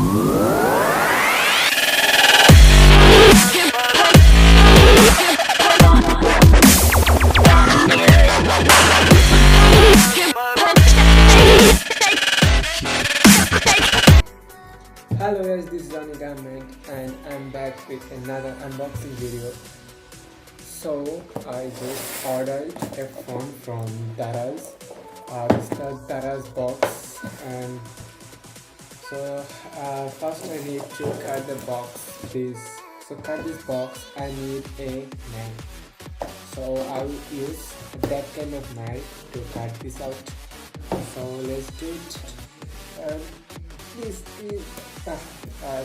Hello guys, this is Anik Ahamed and I'm back with another unboxing video. So I just ordered a phone from Daraz. This is the Daraz box, and so first I need to cut the box. So cut this box, I need a knife. So I will use that kind of knife to cut this out. So let's do it.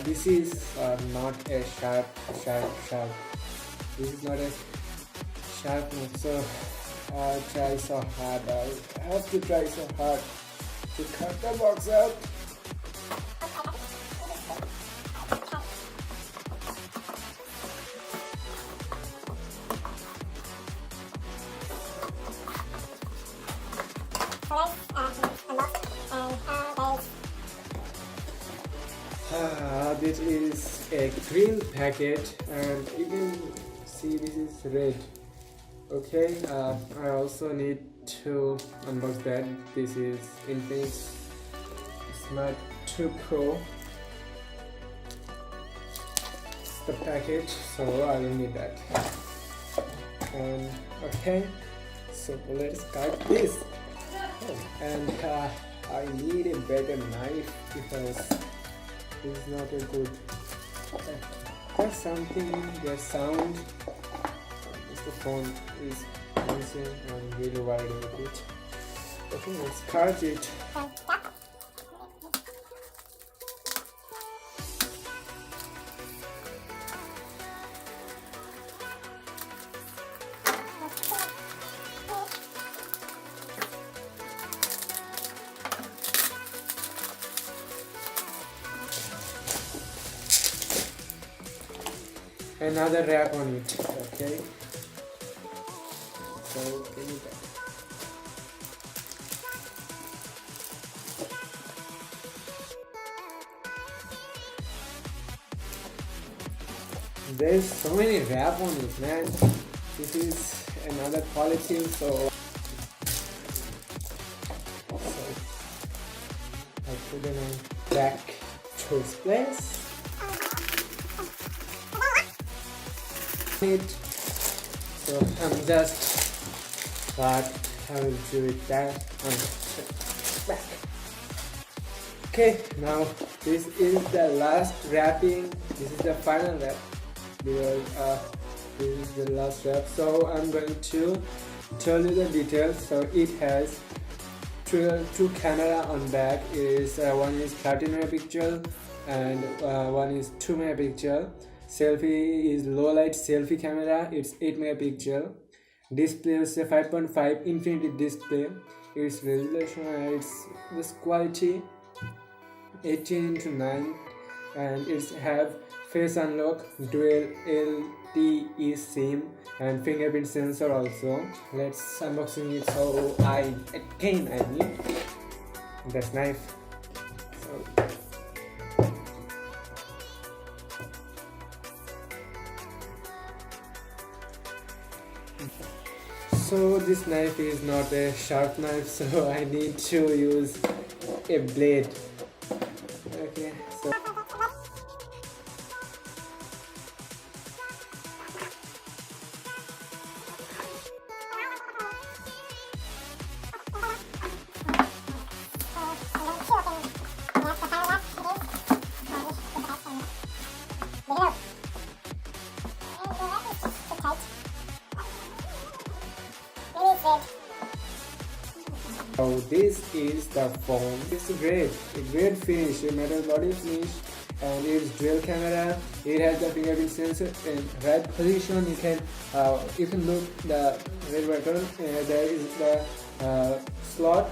This is not a sharp. This is not a sharp knife. So I'll try so hard. I have to try so hard to cut the box out. This is a green packet, and you can see this is red. Okay, I also need to unbox that. This is Infinix Smart 2 Pro, the package, so I will need that. And okay, so let's cut this. And I need a better knife because this is not a good. There's something, the sound. The phone is missing. I'm really worried about it. Okay, let's cut it. Another wrap on it. Okay. So give me that. There's so many wrap on it, man. This is another quality. So I put it on back to its place. So I'm just I will do it that on the back. Okay, now this is the last wrapping. This is the final wrap because this is the last wrap. So I'm going to tell you the details. So it has two camera on back. One is 13 megapixel and one is 2 megapixel. Selfie is low light selfie camera. It's 8 megapixel. Display is a 5.5 infinity display. Its resolution and its this quality 18:9, and it's have face unlock, dual LTE SIM, and fingerprint sensor also. Let's unboxing it. So I need that knife. So this knife is not a sharp knife, so I need to use a blade. Okay, so so this is the phone. It's a great finish, a metal body finish, and it's dual camera. It has the fingerprint sensor in right position. You can look the red button. There is the slot,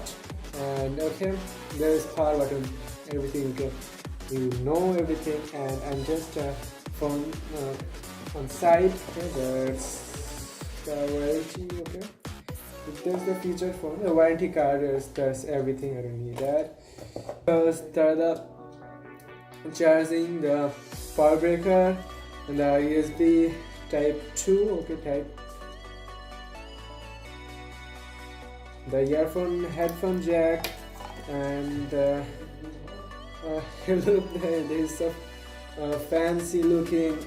and okay, there is power button. Everything you know everything, and I'm just phone on side. Okay, there's the warranty. Okay. There's the feature phone, the warranty card, there's everything. I don't need that. Because there are the charging, the power breaker, and the USB type 2, okay, type, the headphone jack, and look, there is a fancy looking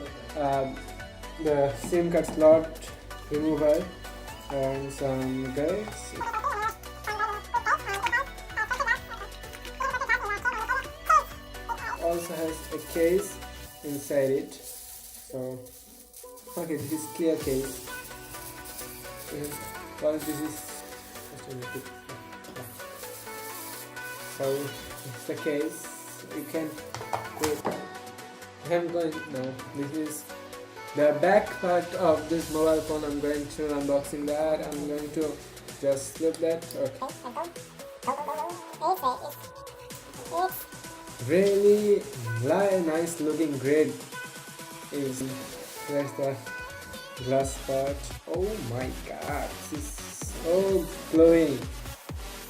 the SIM card slot remover and some guys. Also has a case inside it, so okay, this is clear case. Well, this is so it's the case. You can I'm going now. This is the back part of this mobile phone. I'm going to unboxing that. I'm going to just flip that. Okay. Really nice looking grid is there's the glass part. Oh my god, this is so glowing.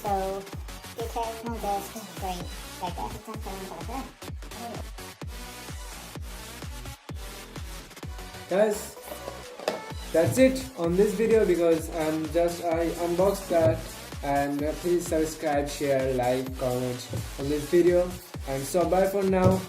So you can just bring like that. Guys, that's it on this video because I unboxed that, and please subscribe, share, like, comment on this video, and so bye for now.